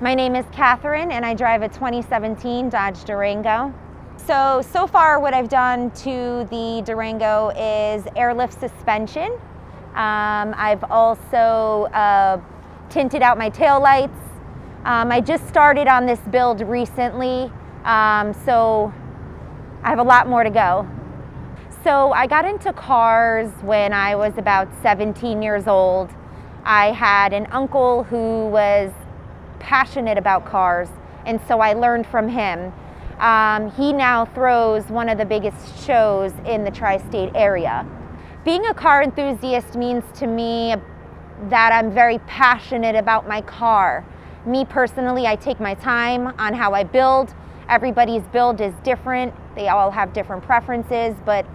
My name is Catherine and I drive a 2017 Dodge Durango. So far what I've done to the Durango is airlift suspension. I've also tinted out my taillights. I just started on this build recently, so I have a lot more to go. So I got into cars when I was about 17 years old. I had an uncle who was passionate about cars, and so I learned from him. He now throws one of the biggest shows in the tri-state area. Being a car enthusiast means to me that I'm very passionate about my car. Me personally, I take my time on how I build. Everybody's build is different. They all have different preferences, but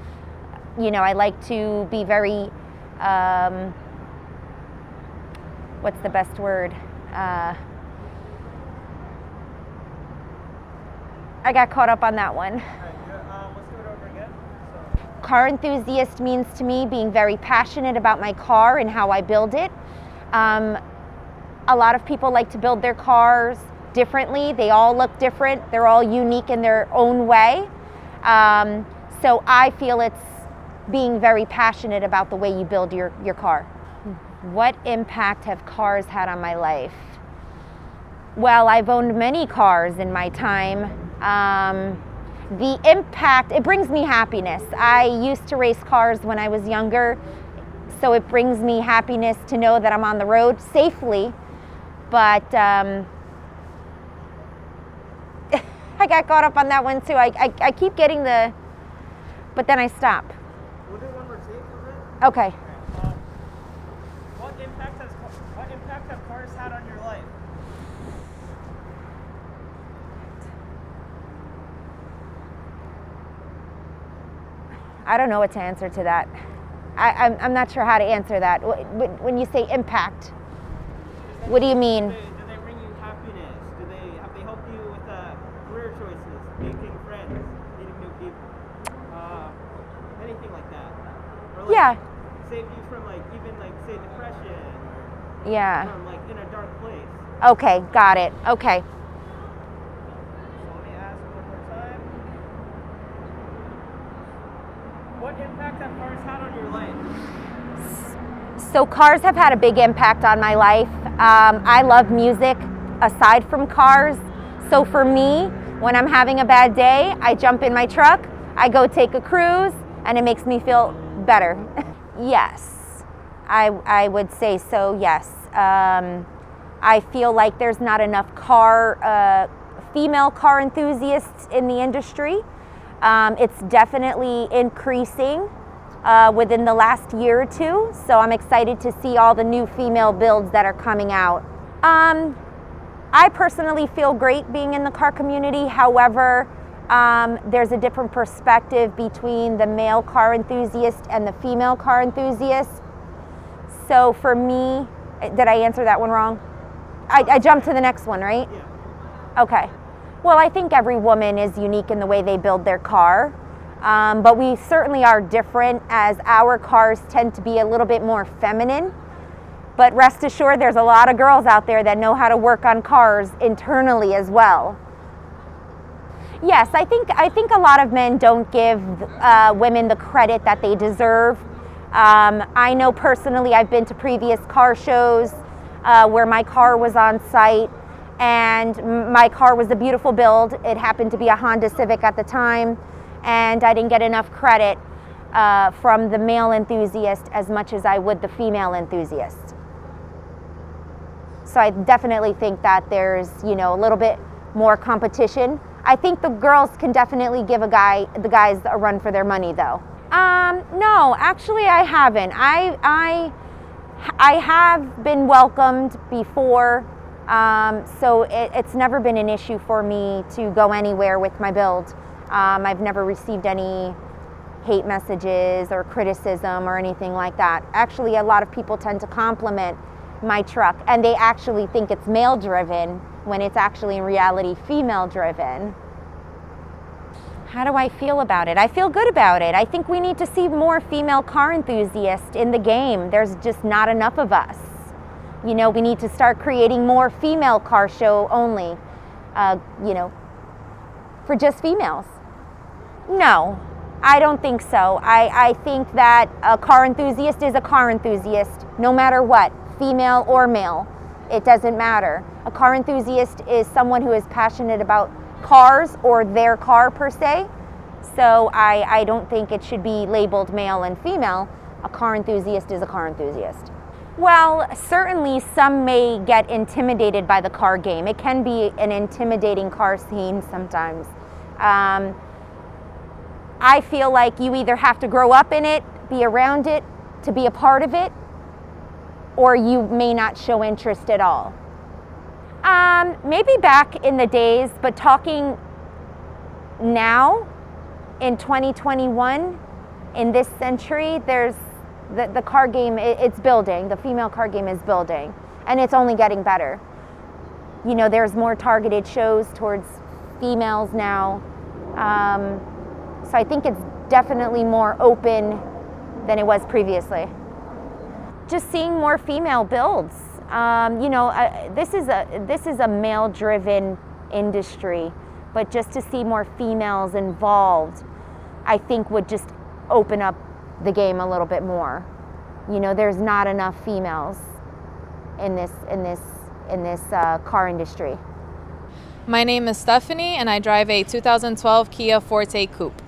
you know, I like to be very, what's the best word? I got caught up on that one. Let's do it over again. Car enthusiast means to me being very passionate about my car and how I build it. A lot of people like to build their cars differently. They all look different. They're all unique in their own way. So I feel it's being very passionate about the way you build your car. What impact have cars had on my life? Well, I've owned many cars in my time. The impact, it brings me happiness. I used to race cars when I was younger, so it brings me happiness to know that I'm on the road safely. But I got caught up on that one too. I keep getting the, but then I stop. We'll do one more take of it. Okay. What impact have cars had on your life? I don't know what to answer to that. I'm not sure how to answer that. When you say impact, what do you mean? Do they bring you happiness? Have they helped you with career choices, making friends, meeting new people, anything like that? Or like Yeah. Save you from even say depression, or Yeah. from in a dark place. Okay, got it. Okay. So let me ask one more time. What impact have cars had on your life? So cars have had a big impact on my life. I love music aside from cars. So for me, when I'm having a bad day, I jump in my truck, I go take a cruise, and it makes me feel better. Yes, I would say so, yes. I feel like there's not enough female car enthusiasts in the industry. It's definitely increasing within the last year or two, so I'm excited to see all the new female builds that are coming out. I personally feel great being in the car community. However, there's a different perspective between the male car enthusiast and the female car enthusiast. So for me, did I answer that one wrong? I jumped to the next one, right? Yeah. Okay. Well, I think every woman is unique in the way they build their car, but we certainly are different, as our cars tend to be a little bit more feminine. But rest assured, there's a lot of girls out there that know how to work on cars internally as well. Yes, I think a lot of men don't give women the credit that they deserve. I know personally, I've been to previous car shows where my car was on site, and my car was a beautiful build. It happened to be a Honda Civic at the time, and I didn't get enough credit from the male enthusiast as much as I would the female enthusiast. So I definitely think that there's, a little bit more competition. I think the girls can definitely give the guys a run for their money, though. No, actually I haven't. I have been welcomed before, so it's never been an issue for me to go anywhere with my build. I've never received any hate messages or criticism or anything like that. Actually, a lot of people tend to compliment my truck, and they actually think it's male driven when it's actually in reality female driven. How do I feel about it? I feel good about it. I think we need to see more female car enthusiasts in the game. There's just not enough of us. You know, we need to start creating more female car show only, you know, for just females. No, I don't think so. I think that a car enthusiast is a car enthusiast, no matter what, female or male. It doesn't matter. A car enthusiast is someone who is passionate about cars or their car per se. So I don't think it should be labeled male and female. A car enthusiast is a car enthusiast. Well, certainly some may get intimidated by the car game. It can be an intimidating car scene sometimes. I feel like you either have to grow up in it, be around it, to be a part of it, or you may not show interest at all. Maybe back in the days, but talking now in 2021, in this century, there's the car game, it's building. The female car game is building, and it's only getting better. You know, there's more targeted shows towards females now. So I think it's definitely more open than it was previously. Just seeing more female builds. You know, this is a male-driven industry, but just to see more females involved, I think would just open up the game a little bit more. You know, there's not enough females in this car industry. My name is Stephanie, and I drive a 2012 Kia Forte Coupe.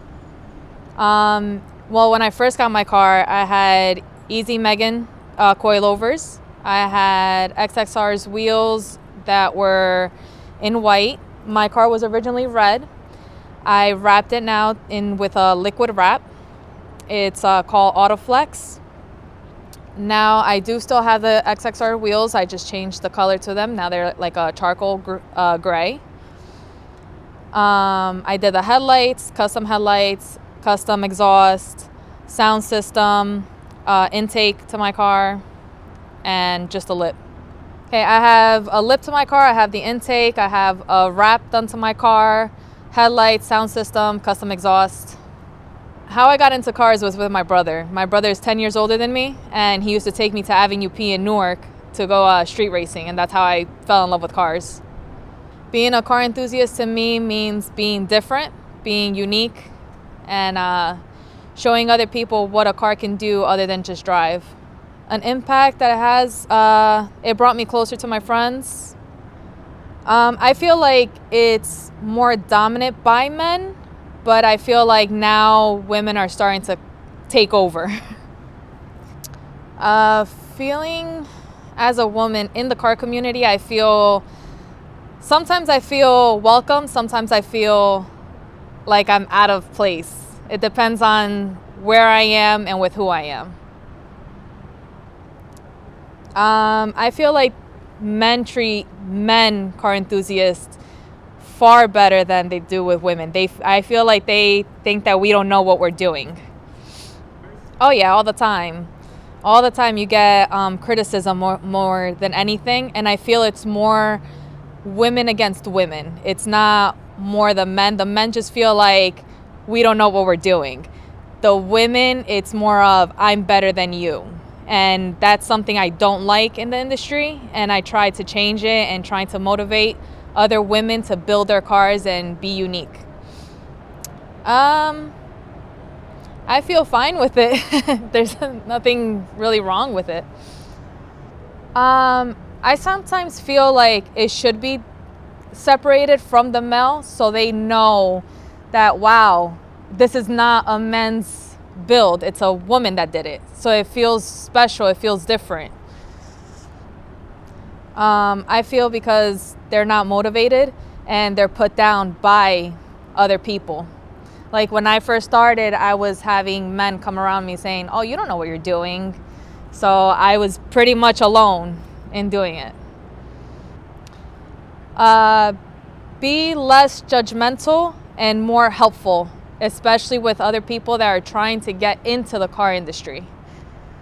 Well, when I first got my car, I had Easy Megan coilovers. I had XXR's wheels that were in white. My car was originally red. I wrapped it now in with a liquid wrap. It's called Autoflex. Now I do still have the XXR wheels. I just changed the color to them. Now they're like a charcoal gray. I did the headlights, custom exhaust, sound system, intake to my car, and just a lip. Okay, I have a lip to my car, I have the intake, I have a wrap done to my car, headlights, sound system, custom exhaust. How I got into cars was with my brother. My brother is 10 years older than me, and he used to take me to Avenue P in Newark to go street racing, and that's how I fell in love with cars. Being a car enthusiast to me means being different, being unique, and showing other people what a car can do other than just drive. An impact that it has, it brought me closer to my friends. I feel like it's more dominant by men, but I feel like now women are starting to take over. Feeling as a woman in the car community, sometimes I feel welcome, sometimes I feel like I'm out of place. It depends on where I am and with who I am. I feel like men treat men car enthusiasts far better than they do with women. I feel like they think that we don't know what we're doing. Oh yeah, all the time. All the time you get criticism more than anything, and I feel it's more women against women. It's not more the men. The men just feel like we don't know what we're doing. The women, it's more of I'm better than you. And that's something I don't like in the industry, and I try to change it and trying to motivate other women to build their cars and be unique. I feel fine with it. There's nothing really wrong with it. I sometimes feel like it should be separated from the male so they know that, wow, this is not a men's build, it's a woman that did it. So it feels special, it feels different. I feel because they're not motivated and they're put down by other people. Like when I first started, I was having men come around me saying, oh, you don't know what you're doing. So I was pretty much alone in doing it. Be less judgmental and more helpful, especially with other people that are trying to get into the car industry.